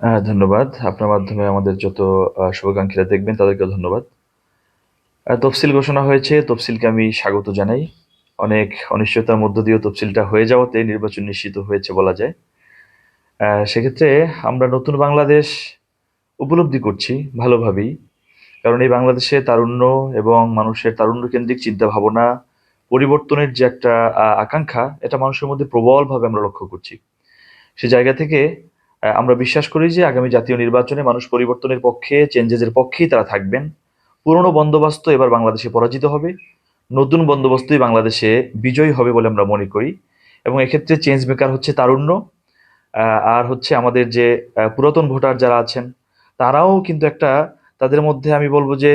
ধন্যবাদ। আপনার মাধ্যমে আমাদের যত শুভাকাঙ্ক্ষীরা দেখবেন তাদেরকেও ধন্যবাদ। তফসিল ঘোষণা হয়েছে, তফসিলকে আমি স্বাগত জানাই। অনেক অনিশ্চয়তার মধ্য দিয়েও তফসিলটা হয়ে যাওয়াতে নির্বাচন নিশ্চিত হয়েছে বলা যায়। সেক্ষেত্রে আমরা নতুন বাংলাদেশ উপলব্ধি করছি ভালোভাবেই। কারণ এই বাংলাদেশে তারুণ্য এবং মানুষের তারুণ্যকেন্দ্রিক চিন্তাভাবনা, পরিবর্তনের যে একটা আকাঙ্ক্ষা, এটা মানুষের মধ্যে প্রবলভাবে আমরা লক্ষ্য করছি। সে জায়গা থেকে আমরা বিশ্বাস করি যে আগামী জাতীয় নির্বাচনে মানুষ পরিবর্তনের পক্ষে, চেঞ্জেসের পক্ষেই তারা থাকবেন। পুরনো বন্দোবস্ত এবার বাংলাদেশে পরাজিত হবে, নতুন বন্দোবস্তই বাংলাদেশে বিজয়ী হবে বলে আমরা মনে করি। এবং এক্ষেত্রে চেঞ্জ মেকার হচ্ছে তারুণ্য। আর হচ্ছে আমাদের যে পুরাতন ভোটার যারা আছেন, তারাও কিন্তু একটা, তাদের মধ্যে আমি বলবো যে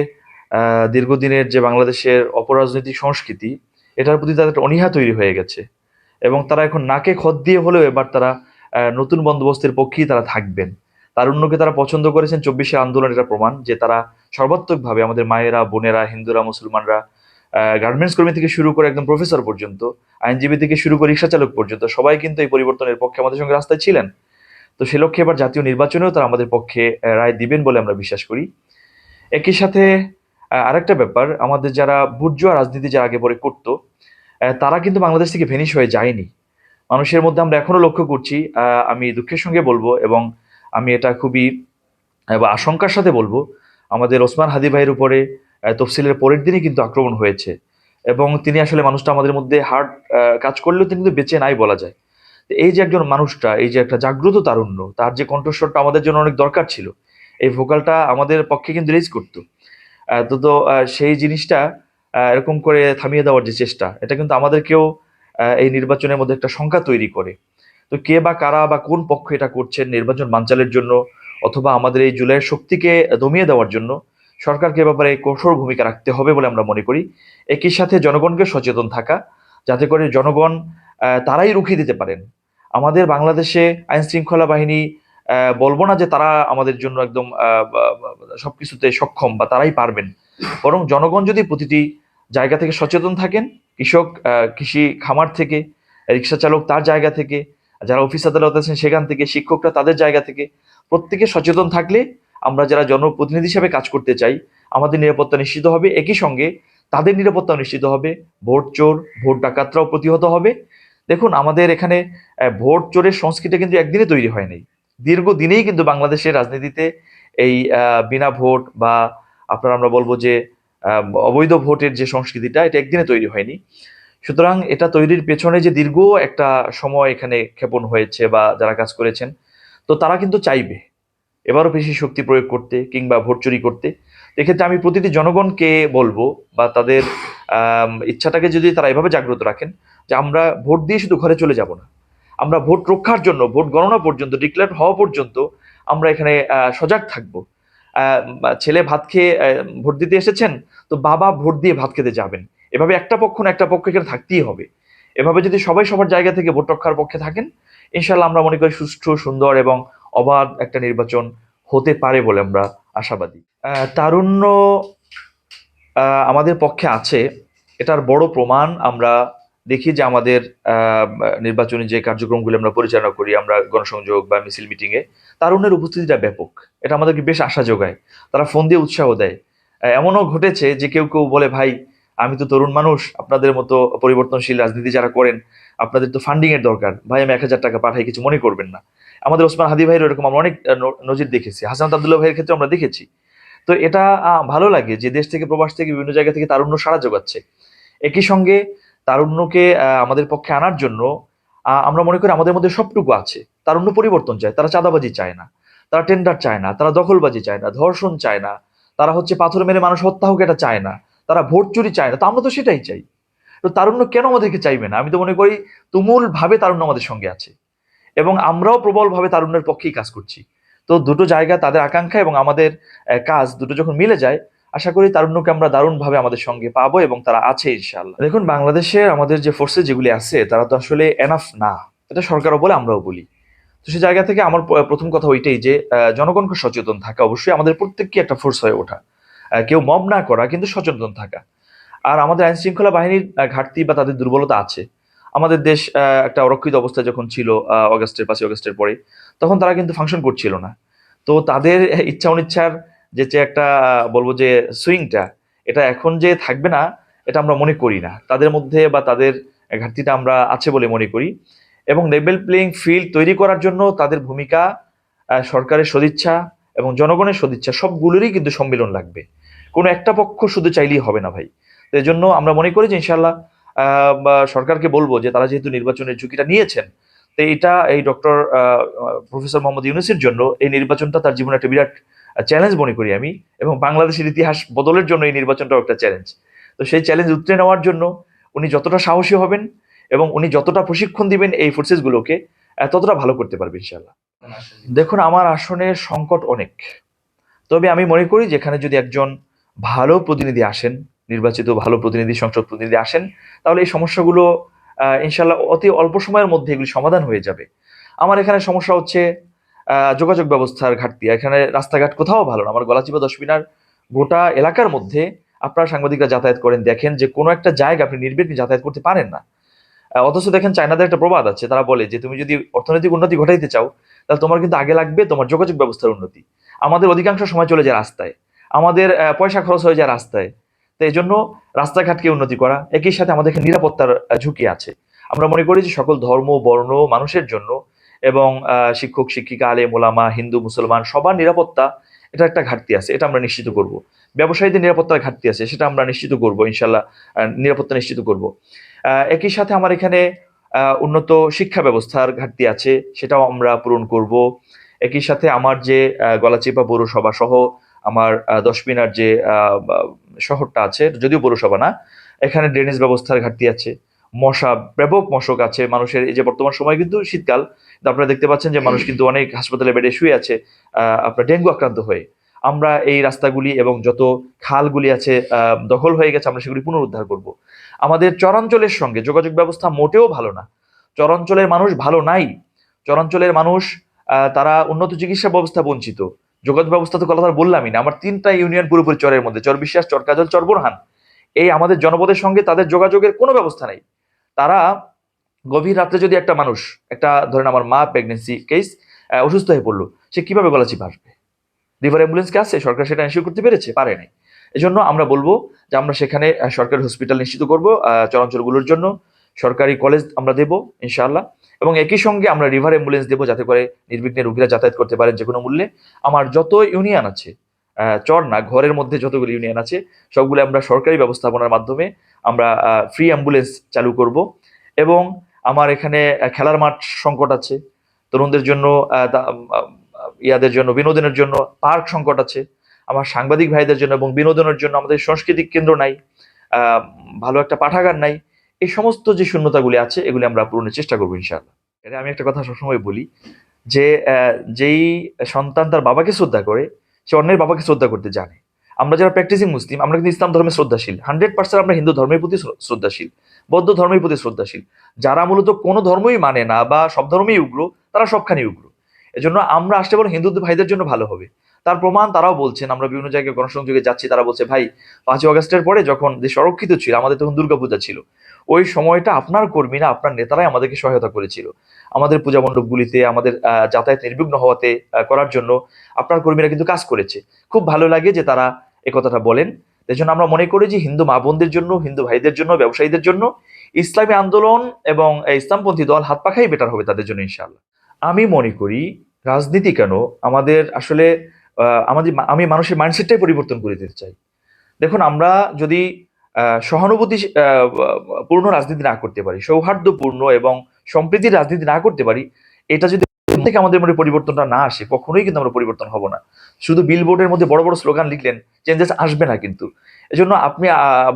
দীর্ঘদিনের যে বাংলাদেশের অপরাজনৈতিক সংস্কৃতি, এটার প্রতি তাদের একটা অনীহা তৈরি হয়ে গেছে। এবং তারা এখন নাকে খত দিয়ে হলেও এবার তারা নতুন বন্দোবস্তের পক্ষেই তারা থাকবেন। তারুণ্যকে তারা পছন্দ করেছেন, ২৪শে আন্দোলন এটা প্রমাণ যে তারা সর্বাত্মকভাবে, আমাদের মায়েরা, বোনেরা, হিন্দুরা, মুসলমানরা, গার্মেন্টস কর্মী থেকে শুরু করে একদম প্রফেসর পর্যন্ত, আইনজীবী থেকে শুরু করে রিক্সা চালক পর্যন্ত সবাই কিন্তু এই পরিবর্তনের পক্ষে আমাদের সঙ্গে রাস্তায় ছিলেন। তো সে লক্ষ্যে এবার জাতীয় নির্বাচনেও তারা আমাদের পক্ষে রায় দিবেন বলে আমরা বিশ্বাস করি। একই সাথে আরেকটা ব্যাপার, আমাদের যারা বুর্জোয়া রাজনীতি যারা আগে পরে করতো, তারা কিন্তু বাংলাদেশ থেকে ভেনিশ হয়ে যায়নি। মানুষের মধ্যে আমরা এখনো লক্ষ্য করছি, আমি দুঃখের সঙ্গে বলবো এবং আমি এটা খুবই বা আশঙ্কার সাথে বলবো, আমাদের ওসমান হাদি ভাইয়ের উপরে তফসিলের পরের দিনই কিন্তু আক্রমণ হয়েছে। এবং তিনি আসলে, মানুষটা আমাদের মধ্যে হার্ট কাজ করলেও তিনি কিন্তু বেঁচে নাই বলা যায়। তো এই যে একজন মানুষটা, এই যে একটা জাগ্রত তারুণ্য, তার যে কণ্ঠস্বরটা আমাদের জন্য অনেক দরকার ছিল, এই ভোকালটা আমাদের পক্ষে কিন্তু রেজ করতো। সেই জিনিসটা এরকম করে থামিয়ে দেওয়ার যে চেষ্টা, এটা কিন্তু আমাদেরকেও এই নির্বাচনের মধ্যে একটা শঙ্কা তৈরি করে। তো কে বা কারা বা কোন পক্ষ এটা করছেন নির্বাচন বানচালের জন্য, অথবা আমাদের এই জুলাইয়ের শক্তিকে দমিয়ে দেওয়ার জন্য, সরকারকে এ ব্যাপারে কঠোর ভূমিকা রাখতে হবে বলে আমরা মনে করি। একই সাথে জনগণকে সচেতন থাকা, যাতে করে জনগণ তারাই রুখে দিতে পারেন। আমাদের বাংলাদেশে আইন শৃঙ্খলা বাহিনী, বলবো না যে তারা আমাদের জন্য একদম সবকিছুতে সক্ষম বা তারাই পারবেন, বরং জনগণ যদি প্রতিটি জায়গা থেকে সচেতন থাকেন, কৃষক কৃষি খামার থেকে, রিক্সা চালক তার জায়গা থেকে, যারা অফিস আদালত আছেন সেখান থেকে, শিক্ষকরা তাদের জায়গা থেকে, প্রত্যেকে সচেতন থাকলে আমরা যারা জনপ্রতিনিধি হিসেবে কাজ করতে চাই, আমাদের নিরাপত্তা নিশ্চিত হবে। একই সঙ্গে তাদের নিরাপত্তাও নিশ্চিত হবে। ভোট চোর, ভোট ডাকাতরাও প্রতিহত হবে। দেখুন, আমাদের এখানে ভোট চোরের সংস্কৃতি কিন্তু একদিনে তৈরি হয় নাই। দীর্ঘদিনেই কিন্তু বাংলাদেশের রাজনীতিতে এই বিনা ভোট বা আপনার, আমরা বলবো যে অবৈধ ভোটের যে সংস্কৃতিটা, এটা একদিনে তৈরি হয়নি। সুতরাং এটা তৈরির পেছনে যে দীর্ঘ একটা সময় এখানে ক্ষেপণ হয়েছে বা যারা কাজ করেছেন, তো তারা কিন্তু চাইবে এবারও বেশি শক্তি প্রয়োগ করতে কিংবা ভোট চুরি করতে। এক্ষেত্রে আমি প্রতিটি জনগণকে বলবো, বা তাদের ইচ্ছাটাকে যদি তারা এভাবে জাগ্রত রাখেন, যে আমরা ভোট দিয়ে শুধু ঘরে চলে যাব না, আমরা ভোট রক্ষার জন্য, ভোট গণনা পর্যন্ত, ডিক্লেয়ার হওয়া পর্যন্ত আমরা এখানে সজাগ থাকবো। ছেলে ভাত খেয়ে ভোট দিতে এসেছেন, তো বাবা ভোট দিয়ে ভাত খেতে যাবেন। এভাবে একটা পক্ষ না একটা পক্ষ এখানে থাকতেই হবে। এভাবে যদি সবাই সবার জায়গা থেকে ভোট রক্ষার পক্ষে থাকেন, ইনশাল্লাহ আমরা মনে করি সুষ্ঠু, সুন্দর এবং অবাধ একটা নির্বাচন হতে পারে বলে আমরা আশাবাদী। তারুণ্য আমাদের পক্ষে আছে, এটার বড় প্রমাণ আমরা দেখি যে আমাদের নির্বাচনী যে কার্যক্রমগুলো আমরা পরিচালনা করি, আমরা গণসংযোগ বা মিছিল মিটিং এ, তারুণ্যের উপস্থিতিটা ব্যাপক। এটা আমাদেরকে বেশ আশা যোগায়। তারা ফোন দিয়ে উৎসাহ দেয়। এমনও ঘটেছে যে কেউ কেউ বলে, ভাই আমি তো তরুণ মানুষ, আপনাদের মতো পরিবর্তনশীল রাজনীতি যারা করেন, আপনাদের তো ফান্ডিং এর দরকার, ভাই আমি ১,০০০ টাকা পাঠাই, কিছু মনে করবেন না। আমাদের ওসমান হাদি ভাইয়ের এরকম আমরা অনেক নজির দেখেছি, হাসান আবদুল্লাহ ভাইয়ের ক্ষেত্রে আমরা দেখেছি। তো এটা ভালো লাগে যে দেশ থেকে, প্রবাস থেকে, বিভিন্ন জায়গা থেকে তারুণ্য সাড়া জোগাচ্ছে। একই সঙ্গে তারুণ্যকে আমাদের পক্ষে আনার জন্য আমরা মনে করি আমাদের মধ্যে সবটুকু আছে। তারুণ্য পরিবর্তন চায়, তারা চাঁদাবাজি চায় না, তারা টেন্ডার চায় না, তারা দখলবাজি চায় না, ধর্ষণ চায় না, তারা হচ্ছে পাথর মেরে মানুষ হত্যা হোক এটা চায় না, তারা ভোট চুরি চায় না। তো আমরা তো সেটাই চাই। তো তারুণ্য কেন আমাদেরকে চাইবে না? আমি তো মনে করি তুমুল ভাবে তারুণ্য আমাদের সঙ্গে আছে, এবং আমরাও প্রবলভাবে তারুণ্যের পক্ষেই কাজ করছি। তো দুটো জায়গা, তাদের আকাঙ্ক্ষা এবং আমাদের কাজ দুটো যখন মিলে যায়, আশা করি তারুণ্যকে আমরা দারুণভাবে আমাদের সঙ্গে পাবো, এবং তারা আছে ইনশাআল্লাহ। দেখুন, বাংলাদেশের আমাদের যে ফোর্সেস যেগুলি আছে, তারা তো আসলে এনাফ না। এটা সরকারও বলে, আমরাও বলি। তো সে জায়গা থেকে আমার প্রথম কথা ওইটাই যে জনগণকে সচেতন থাকা, অবশ্যই আমাদের প্রত্যেককে একটা ফোর্স হয়ে ওঠা। কেউ মব না করা, কিন্তু সচেতন থাকা। আর আমাদের আইন শৃঙ্খলা বাহিনীর ঘাটতি বা তাদের দুর্বলতা আছে। আমাদের দেশ একটা অরক্ষিত অবস্থায় যখন ছিল, অগাস্টের ৫ই অগাস্টের পরে, তখন তারা কিন্তু ফাংশন করছিল না। তো তাদের ইচ্ছা অনিচ্ছার যে একটা বলবো যে সুইংটা, এটা এখন যে থাকবে না, এটা আমরা মনে করি না। তাদের মধ্যে বা তাদের ঘাটতিটা আমরা আছে বলে মনে করি। এবং লেভেল প্লেইং ফিল্ড তৈরি করার জন্য তাদের ভূমিকা, সরকারের সদিচ্ছা এবং জনগণের সদিচ্ছা সবগুলোরই কিন্তু সম্মিলন লাগবে। কোনো একটা পক্ষ শুধু চাইলেই হবে না ভাই। তো এই জন্য আমরা মনে করি যে ইনশাল্লাহ বা সরকারকে বলবো যে তারা যেহেতু নির্বাচনের ঝুঁকিটা নিয়েছেন, তো এটা এই ডক্টর প্রফেসর মোহাম্মদ ইউনূসের জন্য এই নির্বাচনটা তার জীবনে একটা বিরাট চ্যালেঞ্জ মনে করি আমি। এবং বাংলাদেশের ইতিহাস বদলের জন্য এই নির্বাচনটাও একটা চ্যালেঞ্জ। তো সেই চ্যালেঞ্জ উতরে নেওয়ার জন্য উনি যতটা সাহসী হবেন এবং উনি যতটা প্রশিক্ষণ দিবেন এই ফোর্সেস গুলোকে, ততটা ভালো করতে পারবে ইনশাল্লাহ। দেখুন, আমার আসনের সংকট অনেক। তবে আমি মনে করি যেখানে যদি একজন ভালো প্রতিনিধি আসেন, নির্বাচিত ভালো প্রতিনিধি, সংসদ প্রতিনিধি আসেন, তাহলে এই সমস্যাগুলো ইনশাল্লাহ অতি অল্প সময়ের মধ্যে এগুলি সমাধান হয়ে যাবে। আমার এখানে সমস্যা হচ্ছে যোগাযোগ ব্যবস্থার ঘাটতি। এখানে রাস্তাঘাট কোথাও ভালো না। আমার গলাচিপা দশমিনার গোটা এলাকার মধ্যে আপনারা সাংবাদিকরা যাতায়াত করেন, দেখেন যে কোনো একটা জায়গা আপনি নির্বিঘ্নে যাতায়াত করতে পারেন না। অথচ দেখেন চায়নাদের একটা প্রবাদ আছে, তারা বলে যে তুমি যদি অর্থনৈতিক উন্নতি ঘটাইতে চাও, তাহলে তোমার কিন্তু আগে লাগবে তোমার যোগাযোগ ব্যবস্থার উন্নতি। আমাদের অধিকাংশ সময় চলে যায় রাস্তায়, আমাদের পয়সা খরচ হয়ে যায় রাস্তায়। তো এই জন্য রাস্তাঘাটকে উন্নতি করা, একই সাথে আমাদের এখানে নিরাপত্তার ঝুঁকি আছে। আমরা মনে করি যে সকল ধর্ম বর্ণ মানুষের জন্য এবং শিক্ষক শিক্ষিকা আলেম ওলামা হিন্দু মুসলমান সবার নিরাপত্তা, এটা একটা ঘাটতি আছে, এটা আমরা নিশ্চিত করব। ব্যবসায়ীদের নিরাপত্তার ঘাটতি আছে, সেটা আমরা নিশ্চিত করব ইনশাল্লাহ। নিরাপত্তা নিশ্চিত করব। একই সাথে আমার এখানে উন্নত শিক্ষা ব্যবস্থার ঘাটতি আছে, সেটাও আমরা পূরণ করব। একই সাথে আমার যে গলাচিপা পৌরসভা সহ আমার দশমিনার যে শহরটা আছে, যদিও পৌরসভা না, এখানে ড্রেনেজ ব্যবস্থার ঘাটতি আছে। মশা, ব্যাপক মশক আছে মানুষের। এই যে বর্তমান সময় কিন্তু শীতকাল, তো আপনারা দেখতে পাচ্ছেন যে মানুষ কিন্তু অনেক হাসপাতালে বেডে শুয়ে আছে আপনার ডেঙ্গু আক্রান্ত হয়ে। আমরা এই রাস্তাগুলি এবং যত খালগুলি আছে দখল হয়ে গেছে, আমরা সেগুলি পুনরুদ্ধার করব। আমাদের চরাঞ্চলের সঙ্গে যোগাযোগ ব্যবস্থা মোটেও ভালো না। চরাঞ্চলের মানুষ ভালো নাই। চরাঞ্চলের মানুষ তারা উন্নত চিকিৎসা ব্যবস্থা বঞ্চিত। যোগাযোগ ব্যবস্থা তো কথা বললামই না। আমার ৩টা ইউনিয়ন পুরোপুরি চরের মধ্যে, চর বিশ্বাস, চর কাজল, চর বোরহান। এই আমাদের জনপদের সঙ্গে তাদের যোগাযোগের কোনো ব্যবস্থা নাই। তারা গভীর রাত্রে যদি একটা মানুষ, একটা ধরেন আমার মা প্রেগনেন্সি কেস, অসুস্থ হয়ে পড়লো, সে কিভাবে গলাচিপা আসবে? রিভার অ্যাম্বুলেন্স কে আছে, সরকার সেটা এনশিওর করতে পেরেছে? পারে নাই। এজন্য আমরা বলবো যে আমরা সেখানে সরকারি হসপিটাল নিশ্চিত করব চরাঞ্চলগুলোর জন্য। সরকারি কলেজ আমরা দেব ইনশাআল্লাহ। এবং একই সঙ্গে আমরা রিভার অ্যাম্বুলেন্স দেবো, যাতে করে নির্বিঘ্নে রোগীরা যাতায়াত করতে পারেন যে কোনো মূল্যে। আমার যত ইউনিয়ন আছে, চর না, ঘরের মধ্যে যতগুলো ইউনিয়ন আছে, সবগুলো আমরা সরকারি ব্যবস্থাপনার মাধ্যমে আমরা ফ্রি অ্যাম্বুলেন্স চালু করব। এবং আমার এখানে খেলার মাঠ সংকট আছে, তরুণদের জন্য ইয়াদের জন্য বিনোদনের জন্য পার্ক সংকট আছে। আমার সাংবাদিক ভাইদের জন্য এবং বিনোদনের জন্য আমাদের সাংস্কৃতিক কেন্দ্র নাই, আহ, ভালো একটা পাঠাগার নাই। এই সমস্ত যে শূন্যতাগুলি আছে, এগুলি আমরা পূরণের চেষ্টা করবো ইনশাআল্লাহ। এটা আমি একটা কথা সবসময় বলি যে যেই সন্তান তার বাবাকে শ্রদ্ধা করে, সে অন্যের বাবাকে শ্রদ্ধা করতে জানে। আমরা যারা প্র্যাকটিসিং মুসলিম, আমরা কিন্তু ইসলাম ধর্মে শ্রদ্ধাশীল 100%। আমরা হিন্দু ধর্মের প্রতি শ্রদ্ধাশীল, বৌদ্ধ ধর্মের প্রতি শ্রদ্ধাশীল। যারা মূলত কোনো ধর্মই মানে না বা সব ধর্মেই উগ্র, তারা সবখানি উগ্র। এজন্য আমরা আসলে বলো হিন্দু ভাইদের জন্য ভালো হবে। তার প্রমাণ তারাও বলছেন, আমরা বিভিন্ন জায়গায় গণসংযোগে যাচ্ছি, তারা বলছে ভাই 5ই আগস্টের পরে যখন দেশ অরক্ষিত ছিল, আমাদের তখন দুর্গাপূজা ছিল, ওই সময়টা আপনার কর্মীরা, আপনার নেতারাই আমাদেরকে সহায়তা করেছিল। আমাদের পূজা মণ্ডপগুলিতে আমাদের যাতায়াত নির্বিঘ্ন হওয়াতে করার জন্য আপনার কর্মীরা কিন্তু কাজ করেছে। খুব ভালো লাগে যে তারা এ কথাটা বলেন। এই জন্য আমরা মনে করি যে হিন্দু মা বোনদের জন্য, হিন্দু ভাইদের জন্য, ব্যবসায়ীদের জন্য ইসলামী আন্দোলন এবং ইসলামপন্থী দল হাত পাখাই বেটার হবে তাদের জন্য ইনশাআল্লাহ। আমি মনে করি রাজনীতি কেন, আমাদের আসলে আমি মানুষের মাইন্ডসেটটাই পরিবর্তন করে দিতে চাই। দেখুন, আমরা যদি সহানুভূতি পূর্ণ রাজনীতি না করতে পারি, সৌহার্দ্যপূর্ণ এবং সম্প্রীতির রাজনীতি না করতে পারি, এটা যদি থেকে আমাদের মধ্যে পরিবর্তনটা না আসে, কখনোই কিন্তু আমরা পরিবর্তন হব না। শুধু বিলবোর্ডের মধ্যে বড় বড় স্লোগান লিখলেন চেঞ্জেস আসবে না কিন্তু। এজন্য আপনি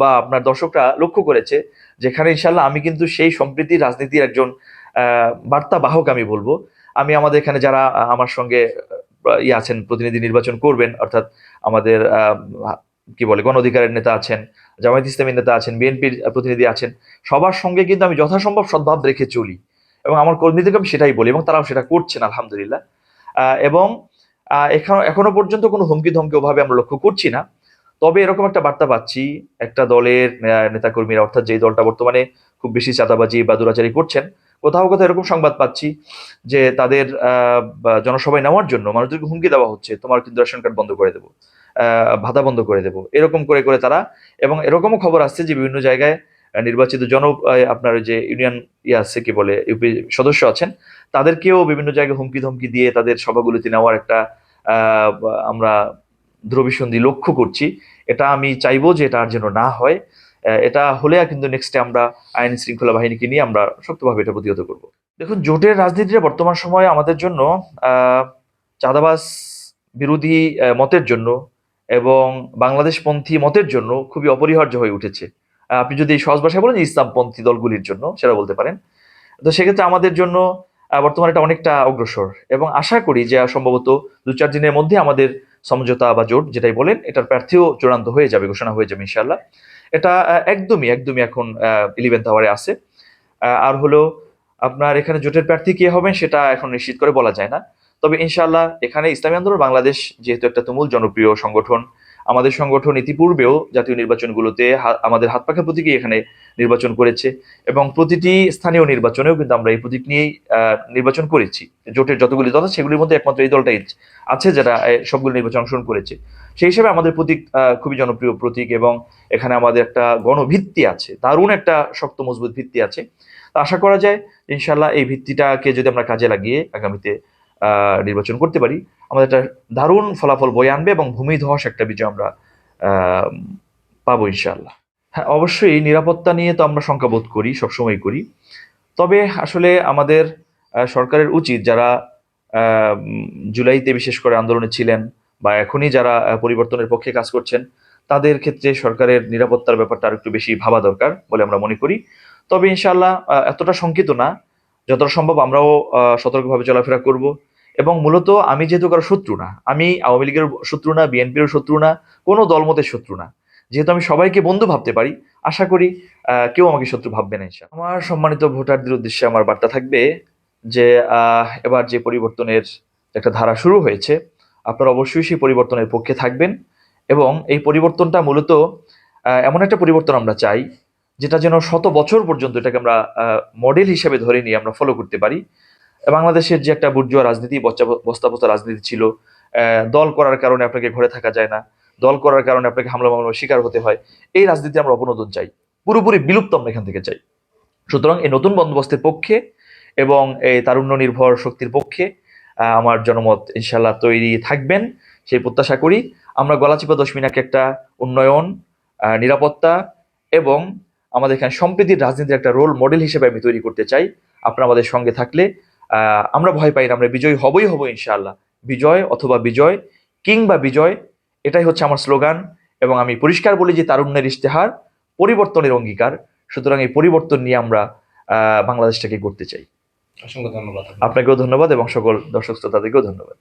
বা আপনার দর্শকরা লক্ষ্য করেছে, যেখানে ইনশাল্লাহ আমি কিন্তু সেই সম্প্রীতির রাজনীতির একজন বার্তা বাহক আমি বলবো। আমি আমাদের এখানে যারা আমার সঙ্গে আছেন, প্রতিনিধি নির্বাচন করবেন, অর্থাৎ আমাদের কি বলে গণ অধিকারের নেতা আছেন, জামায়াত ইসলামীর নেতা আছেন, বিএনপির প্রতিনিধি আছেন, সবার সঙ্গে কিন্তু আমি যথাসম্ভব সদ্ভাব রেখে চলি। এবং আমার কর্মীদেরকে আমি সেটাই বলি এবং তারাও সেটা করছেন আলহামদুলিল্লাহ। এবং এখনো পর্যন্ত কোনো হুমকি ধমকি ওভাবে আমরা লক্ষ্য করছি না। তবে এরকম একটা বার্তা পাচ্ছি, একটা দলের নেতাকর্মীরা, অর্থাৎ যেই দলটা বর্তমানে খুব বেশি চাঁদাবাজি বা দুরাচারি করছেন, কোথাও কোথাও এরকম সংবাদ পাচ্ছি যে তাদের জনসভায় নেওয়ার জন্য মানুষদেরকে হুমকি দেওয়া হচ্ছে, তোমার কিন্তু রেশন কার্ড বন্ধ করে দেবো, ভাতা বন্ধ করে দেবো, এরকম করে করে তারা। এবং এরকমও খবর আসছে যে বিভিন্ন জায়গায় নির্বাচিত আপনার ওই যে ইউনিয়ন আছে কি বলে ইউপি সদস্য আছেন, তাদেরকেও বিভিন্ন জায়গায় হুমকি ধমকি দিয়ে তাদের সভাগুলিতে নেওয়ার একটা আহ, আমরা দ্রবিসন্ধি লক্ষ্য করছি। এটা আমি চাইবো যে এটা আর যেন না হয়। এটা হলে কিন্তু নেক্সটে আমরা আইন শৃঙ্খলা বাহিনীকে নিয়ে আমরা শক্তভাবে এটা প্রতিহত করব। দেখুন, জোটের রাজনীতিটা বর্তমান সময়ে আমাদের জন্য আহ, চাঁদাবাজ বিরোধী মতের জন্য এবং বাংলাদেশপন্থী মতের জন্য খুবই অপরিহার্য হয়ে উঠেছে। আপনি যদি সহজ ভাষায় বলেন যে ইসলামপন্থী দলগুলির জন্য সেটা বলতে পারেন। তো সেক্ষেত্রে আমাদের জন্য বর্তমানে এটা অনেকটা অগ্রসর, এবং আশা করি যে সম্ভবত 2-4 দিনের মধ্যে আমাদের সমঝোতা বা জোট যেটাই বলেন এটার প্রার্থীও চূড়ান্ত হয়ে যাবে, ঘোষণা হয়ে যাবে ইনশাল্লাহ। এটা একদমই একদমই এখন 11th আওয়ারে আছে। আর হলো আপনার এখানে জোটের প্রার্থী কে হবেন সেটা এখন নিশ্চিত করে বলা যায় না। তবে ইনশাল্লাহ এখানে ইসলামী আন্দোলন বাংলাদেশ যেহেতু একটা তুমুল জনপ্রিয় সংগঠন, আমাদের সংগঠন ইতিপূর্বেও জাতীয় নির্বাচনগুলোতে আমাদের হাত পাখা প্রতীকই এখানে নির্বাচন করেছে, এবং প্রতিটি স্থানীয় নির্বাচনেও কিন্তু আমরা এই প্রতীক নিয়েই নির্বাচন করেছি। জোটের যতগুলি দল আছে সেগুলির মধ্যে একমাত্র এই দলটাই আছে যারা সবগুলো নির্বাচন অংশগ্রহণ করেছে। সেই হিসেবে আমাদের প্রতীক খুবই জনপ্রিয় প্রতীক, এবং এখানে আমাদের একটা গণভিত্তি আছে, দারুণ একটা শক্ত মজবুত ভিত্তি আছে। তো আশা করা যায় ইনশাল্লাহ এই ভিত্তিটাকে যদি আমরা কাজে লাগিয়ে আগামীতে নির্বাচন করতে পারি, আমাদের একটা দারুণ ফলাফল বয়ে আনবে এবং ভূমিধস একটা বিজয় আমরা আহ, পাবো ইনশাল্লাহ। হ্যাঁ, অবশ্যই নিরাপত্তা নিয়ে তো আমরা শঙ্কাবোধ করি, সবসময় করি। তবে আসলে আমাদের সরকারের উচিত যারা জুলাইতে বিশেষ করে আন্দোলনে ছিলেন বা এখনই যারা পরিবর্তনের পক্ষে কাজ করছেন, তাদের ক্ষেত্রে সরকারের নিরাপত্তার ব্যাপারটা আর একটু বেশি ভাবা দরকার বলে আমরা মনে করি। তবে ইনশাল্লাহ এতটা শঙ্কিত না, যতটা সম্ভব আমরাও সতর্কভাবে চলাফেরা করব। এবং মূলত আমি যেহেতু কারো শত্রু না, আমি আওয়ামী লীগের শত্রু না, বিএনপির শত্রু না, কোনো দলমতের শত্রু না, যেহেতু আমি সবাইকে বন্ধু ভাবতে পারি, আশা করি কেউ আমাকে শত্রু ভাববে না ইনশাল্লাহ। আমার সম্মানিত ভোটারদের উদ্দেশ্যে আমার বার্তা থাকবে যে এবার যে পরিবর্তনের একটা ধারা শুরু হয়েছে, আপনারা অবশ্যই সেই পরিবর্তনের পক্ষে থাকবেন। এবং এই পরিবর্তনটা মূলত এমন একটা পরিবর্তন আমরা চাই যেটা যেন শত বছর পর্যন্ত এটাকে আমরা মডেল হিসেবে ধরে নিয়ে আমরা ফলো করতে পারি। বাংলাদেশের যে একটা বুর্জোয়া রাজনীতি, বস্তাপচা রাজনীতি ছিল, দল করার কারণে আপনাকে ঘরে থাকা যায় না, দল করার কারণে আপনাকে হামলা মামলার শিকার হতে হয়, এই রাজনীতি আমরা অবনোদন চাই, পুরোপুরি বিলুপ্ত আমরা এখান থেকে চাই। সুতরাং এই নতুন বন্দোবস্তের পক্ষে এবং এই তারুণ্য নির্ভর শক্তির পক্ষে আমার জনমত ইনশাল্লাহ তৈরি থাকবেন, সেই প্রত্যাশা করি। আমরা গলাচিপা দশমিনাকে একটা উন্নয়ন, নিরাপত্তা এবং আমাদের এখানে সম্প্রীতির রাজনীতির একটা রোল মডেল হিসেবে আমি তৈরি করতে চাই। আপনারা আমাদের সঙ্গে থাকলে আমরা ভয় পাই না, আমরা বিজয়ী হবই হব ইনশাআল্লাহ। বিজয় অথবা বিজয় কিংবা বিজয়, এটাই হচ্ছে আমার স্লোগান। এবং আমি পরিষ্কার বলি যে তারুণ্যের ইশতেহার, পরিবর্তনের অঙ্গীকার। সুতরাং এই পরিবর্তন নিয়ে আমরা বাংলাদেশটাকে করতে চাই। অসংখ্য ধন্যবাদ। আপনাকেও ধন্যবাদ এবং সকল দর্শক শ্রোতাদেরকেও ধন্যবাদ।